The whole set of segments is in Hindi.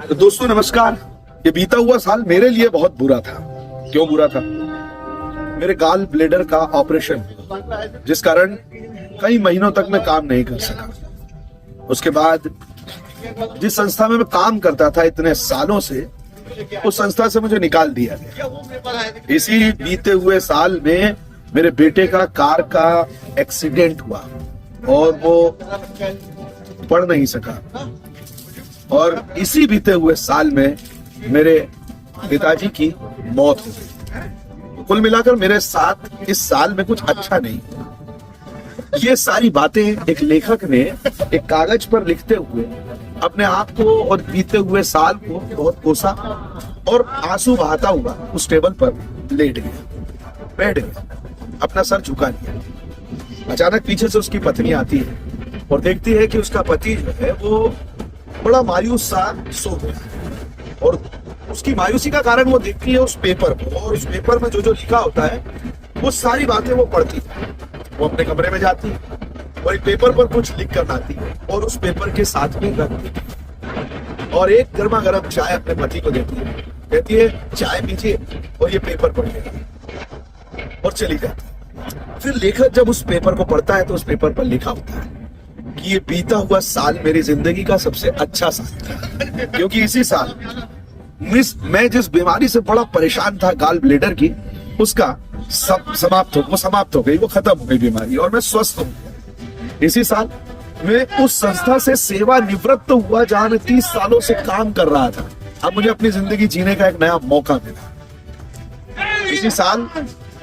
तो दोस्तों नमस्कार। ये बीता हुआ साल मेरे लिए बहुत बुरा था। क्यों बुरा था? मेरे गाल ब्लेडर का ऑपरेशन हुआ, जिस कारण कई महीनों तक मैं काम नहीं कर सका। उसके बाद जिस संस्था में मैं काम करता था इतने सालों से, उस संस्था से मुझे निकाल दिया गया। इसी बीते हुए साल में मेरे बेटे का कार का एक्सीडेंट हुआ और वो पढ़ नहीं सका। और इसी बीते हुए साल में मेरे पिताजी की मौत हो गई। कुल मिलाकर मेरे साथ इस साल में कुछ अच्छा नहीं हुआ। ये सारी बातें एक लेखक ने एक कागज पर लिखते हुए अपने आप को और बीते हुए साल को बहुत कोसा और आंसू बहाता हुआ उस टेबल पर लेट गया, बैठ गया, अपना सर झुका लिया। अचानक पीछे से उसकी पत्नी आती है और देखती है कि उसका पति जो है वो बड़ा मायूस सा सो गया। और उसकी मायूसी का कारण वो देखती है उस पेपर को, और उस पेपर में जो जो लिखा होता है वो सारी बातें वो पढ़ती है। वो अपने कमरे में जाती है और एक पेपर पर कुछ लिख कर लाती है और उस पेपर के साथ में रख देती है और एक गर्मा गर्म चाय अपने पति को देती है। कहती है चाय पीजिए और ये पेपर पढ़िएगा, और चली जाती है। फिर लेखक जब उस पेपर को पढ़ता है तो उस पेपर पर लिखा होता है कि ये बीता हुआ साल मेरी जिंदगी का सबसे अच्छा साल था, क्योंकि इसी साल मैं जिस बीमारी से बड़ा परेशान था, गाल ब्लेडर की, उसका समाप्त हो गई, वो खत्म हो गई बीमारी और मैं स्वस्थ हूँ। इसी साल मैं उस संस्था से सेवा निवृत्त हुआ जहां मैं 30 सालों से काम कर रहा था। अब मुझे अपनी जिंदगी जीने का एक नया मौका मिला। इसी साल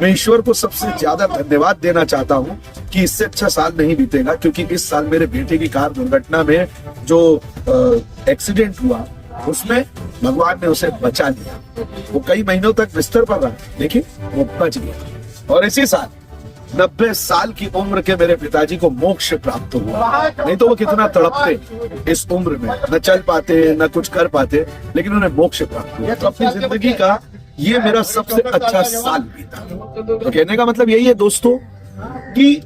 मैं ईश्वर को सबसे ज्यादा धन्यवाद देना चाहता हूँ कि इससे अच्छा साल नहीं बीतेगा, क्योंकि इस साल मेरे बेटे की कार दुर्घटना में जो एक्सीडेंट हुआ उसमें भगवान ने उसे बचा लिया। वो कई महीनों तक बिस्तर पर रहा, लेकिन वो बच गया। और इसी साल 90 साल की उम्र के मेरे पिताजी को मोक्ष प्राप्त हुआ। नहीं तो वो कितना तड़पते इस उम्र में, न चल पाते न कुछ कर पाते, लेकिन उन्हें मोक्ष प्राप्त हुआ। तो अपनी जिंदगी का ये मेरा सबसे अच्छा साल बीता। तो कहने का मतलब यही है दोस्तों कि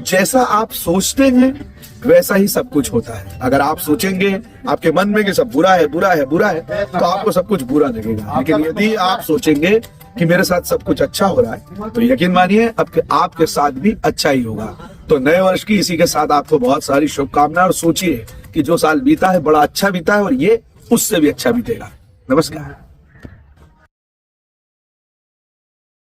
जैसा आप सोचते हैं वैसा ही सब कुछ होता है। अगर आप सोचेंगे आपके मन में कि सब बुरा है बुरा है बुरा है, तो आपको सब कुछ बुरा लगेगा। लेकिन यदि आप सोचेंगे कि मेरे साथ सब कुछ अच्छा हो रहा है, तो यकीन मानिए आपके साथ भी अच्छा ही होगा। तो नए वर्ष की इसी के साथ आपको बहुत सारी शुभकामनाएं, और सोचिए कि जो साल बीता है बड़ा अच्छा बीता है और ये उससे भी अच्छा बीतेगा। नमस्कार।